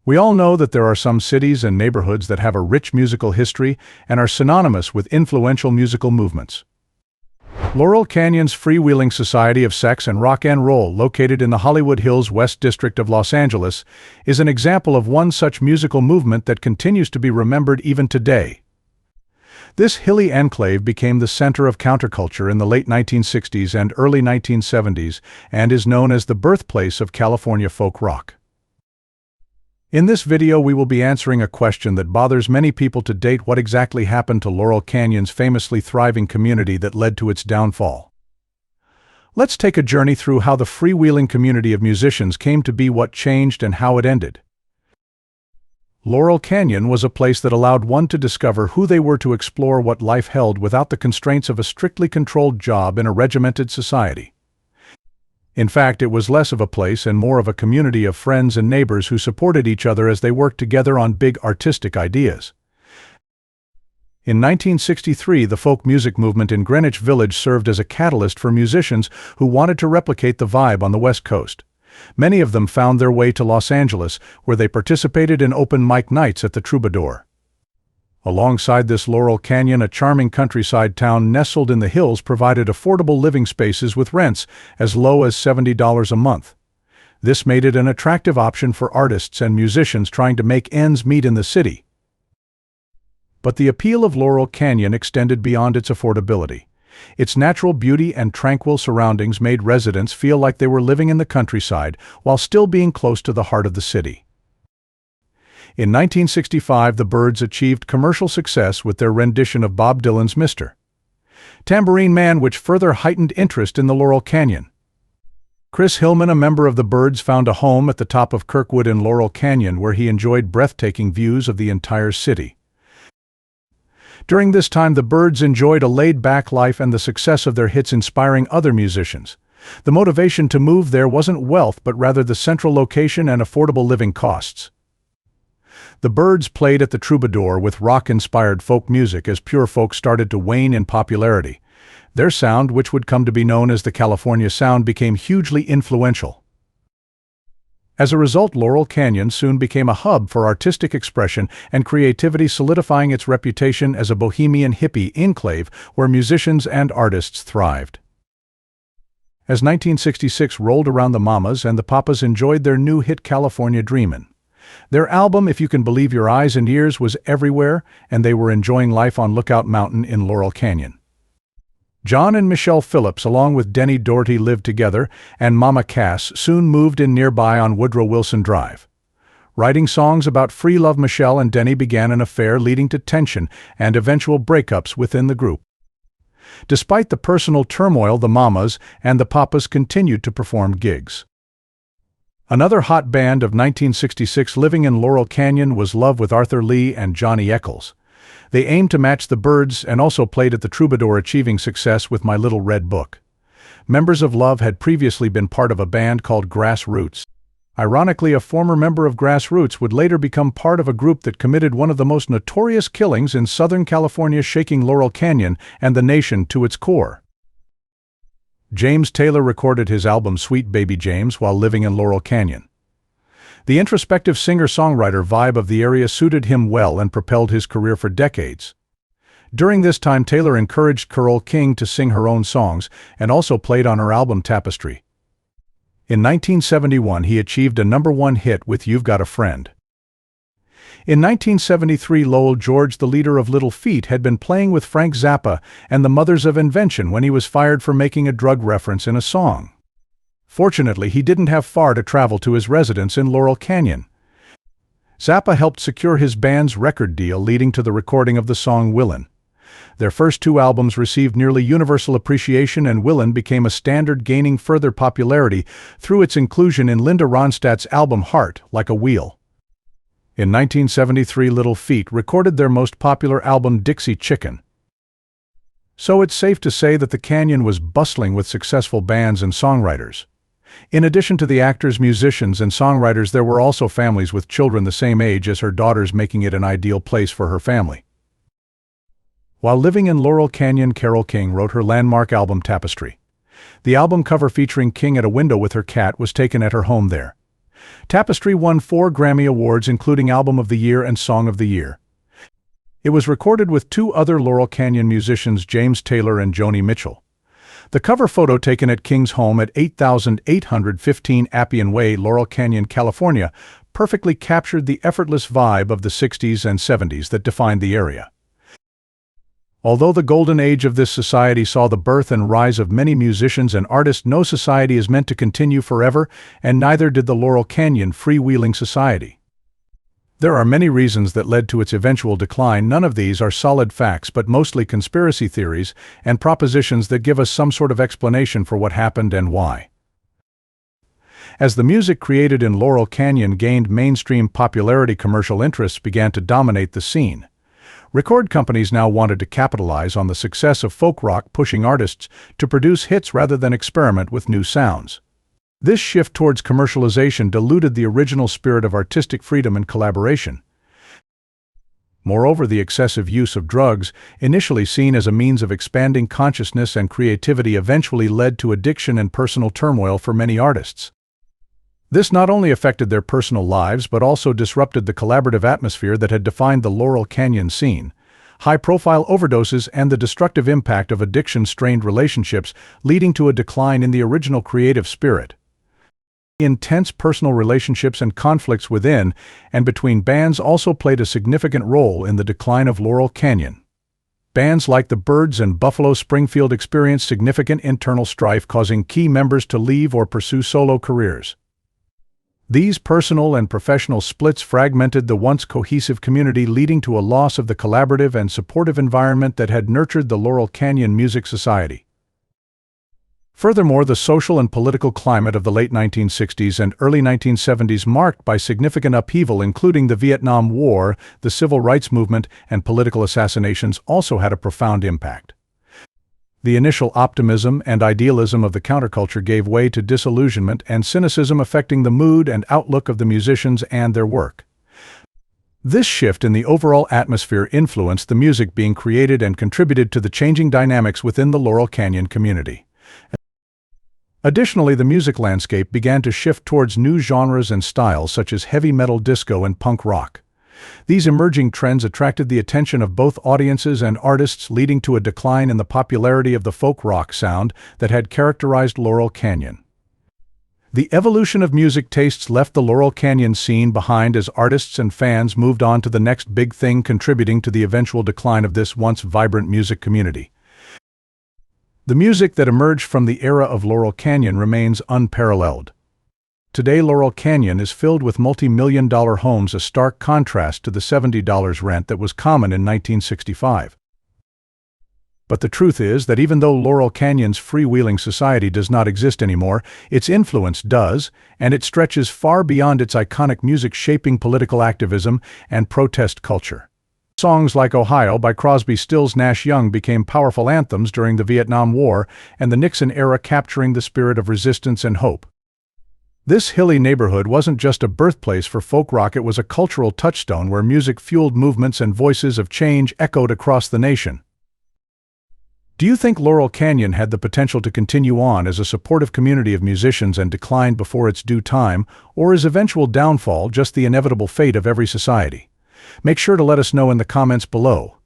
We all know that there are some cities and neighborhoods that have a rich musical history and are synonymous with influential musical movements. Laurel Canyon's Freewheeling Society of Sex and Rock and Roll, located in the Hollywood Hills West District of Los Angeles, is an example of one such musical movement that continues to be remembered even today. This hilly enclave became the center of counterculture in the late 1960s and early 1970s and is known as the birthplace of California folk rock. In this video we will be answering a question that bothers many people to date: what exactly happened to Laurel Canyon's famously thriving community that led to its downfall? Let's take a journey through how the freewheeling community of musicians came to be, what changed, and how it ended. Laurel Canyon was a place that allowed one to discover who they were, to explore what life held without the constraints of a strictly controlled job in a regimented society. In fact, it was less of a place and more of a community of friends and neighbors who supported each other as they worked together on big artistic ideas. In 1963, the folk music movement in Greenwich Village served as a catalyst for musicians who wanted to replicate the vibe on the West Coast. Many of them found their way to Los Angeles, where they participated in open mic nights at the Troubadour. Alongside this, Laurel Canyon, a charming countryside town nestled in the hills, provided affordable living spaces with rents as low as $70 a month. This made it an attractive option for artists and musicians trying to make ends meet in the city. But the appeal of Laurel Canyon extended beyond its affordability. Its natural beauty and tranquil surroundings made residents feel like they were living in the countryside while still being close to the heart of the city. In 1965, the Byrds achieved commercial success with their rendition of Bob Dylan's Mr. Tambourine Man, which further heightened interest in the Laurel Canyon. Chris Hillman, a member of the Byrds, found a home at the top of Kirkwood in Laurel Canyon, where he enjoyed breathtaking views of the entire city. During this time, the Byrds enjoyed a laid-back life, and the success of their hits inspiring other musicians. The motivation to move there wasn't wealth, but rather the central location and affordable living costs. The Byrds played at the Troubadour with rock-inspired folk music as pure folk started to wane in popularity. Their sound, which would come to be known as the California Sound, became hugely influential. As a result, Laurel Canyon soon became a hub for artistic expression and creativity, solidifying its reputation as a bohemian hippie enclave where musicians and artists thrived. As 1966 rolled around, the Mamas and the Papas enjoyed their new hit California Dreamin'. Their album, If You Can Believe Your Eyes and Ears, was everywhere, and they were enjoying life on Lookout Mountain in Laurel Canyon. John and Michelle Phillips, along with Denny Doherty, lived together, and Mama Cass soon moved in nearby on Woodrow Wilson Drive. Writing songs about free love, Michelle and Denny began an affair, leading to tension and eventual breakups within the group. Despite the personal turmoil, the Mamas and the Papas continued to perform gigs. Another hot band of 1966 living in Laurel Canyon was Love with Arthur Lee and Johnny Eccles. They aimed to match the Byrds and also played at the Troubadour, achieving success with My Little Red Book. Members of Love had previously been part of a band called Grassroots. Ironically, a former member of Grassroots would later become part of a group that committed one of the most notorious killings in Southern California, shaking Laurel Canyon and the nation to its core. James Taylor recorded his album Sweet Baby James while living in Laurel Canyon. The introspective singer-songwriter vibe of the area suited him well and propelled his career for decades. During this time, Taylor encouraged Carole King to sing her own songs and also played on her album Tapestry. In 1971, he achieved a #1 hit with You've Got a Friend. In 1973, Lowell George, the leader of Little Feat, had been playing with Frank Zappa and the Mothers of Invention when he was fired for making a drug reference in a song. Fortunately, he didn't have far to travel to his residence in Laurel Canyon. Zappa helped secure his band's record deal, leading to the recording of the song Willin'. Their first two albums received nearly universal appreciation, and Willin' became a standard, gaining further popularity through its inclusion in Linda Ronstadt's album Heart Like a Wheel. In 1973, Little Feat recorded their most popular album, Dixie Chicken. So it's safe to say that the Canyon was bustling with successful bands and songwriters. In addition to the actors, musicians, and songwriters, there were also families with children the same age as her daughters, making it an ideal place for her family. While living in Laurel Canyon, Carole King wrote her landmark album Tapestry. The album cover featuring King at a window with her cat was taken at her home there. Tapestry won 4 Grammy Awards, including Album of the Year and Song of the Year. It was recorded with 2 other Laurel Canyon musicians, James Taylor and Joni Mitchell. The cover photo, taken at King's home at 8815 Appian Way, Laurel Canyon, California, perfectly captured the effortless vibe of the 60s and 70s that defined the area. Although the golden age of this society saw the birth and rise of many musicians and artists, no society is meant to continue forever, and neither did the Laurel Canyon Freewheeling Society. There are many reasons that led to its eventual decline. None of these are solid facts, but mostly conspiracy theories and propositions that give us some sort of explanation for what happened and why. As the music created in Laurel Canyon gained mainstream popularity, commercial interests began to dominate the scene. Record companies now wanted to capitalize on the success of folk rock, pushing artists to produce hits rather than experiment with new sounds. This shift towards commercialization diluted the original spirit of artistic freedom and collaboration. Moreover, the excessive use of drugs, initially seen as a means of expanding consciousness and creativity, eventually led to addiction and personal turmoil for many artists. This not only affected their personal lives but also disrupted the collaborative atmosphere that had defined the Laurel Canyon scene. High-profile overdoses and the destructive impact of addiction strained relationships, leading to a decline in the original creative spirit. Intense personal relationships and conflicts within and between bands also played a significant role in the decline of Laurel Canyon. Bands like the Byrds and Buffalo Springfield experienced significant internal strife, causing key members to leave or pursue solo careers. These personal and professional splits fragmented the once cohesive community, leading to a loss of the collaborative and supportive environment that had nurtured the Laurel Canyon Music Society. Furthermore, the social and political climate of the late 1960s and early 1970s, marked by significant upheaval including the Vietnam War, the Civil Rights Movement, and political assassinations, also had a profound impact. The initial optimism and idealism of the counterculture gave way to disillusionment and cynicism, affecting the mood and outlook of the musicians and their work. This shift in the overall atmosphere influenced the music being created and contributed to the changing dynamics within the Laurel Canyon community. Additionally, the music landscape began to shift towards new genres and styles such as heavy metal, disco, and punk rock. These emerging trends attracted the attention of both audiences and artists, leading to a decline in the popularity of the folk rock sound that had characterized Laurel Canyon. The evolution of music tastes left the Laurel Canyon scene behind as artists and fans moved on to the next big thing, contributing to the eventual decline of this once vibrant music community. The music that emerged from the era of Laurel Canyon remains unparalleled. Today, Laurel Canyon is filled with multi-million-dollar homes, a stark contrast to the $70 rent that was common in 1965. But the truth is that even though Laurel Canyon's freewheeling society does not exist anymore, its influence does, and it stretches far beyond its iconic music, shaping political activism and protest culture. Songs like Ohio by Crosby, Stills, Nash Young became powerful anthems during the Vietnam War and the Nixon era, capturing the spirit of resistance and hope. This hilly neighborhood wasn't just a birthplace for folk rock, it was a cultural touchstone where music-fueled movements and voices of change echoed across the nation. Do you think Laurel Canyon had the potential to continue on as a supportive community of musicians and declined before its due time, or is eventual downfall just the inevitable fate of every society? Make sure to let us know in the comments below.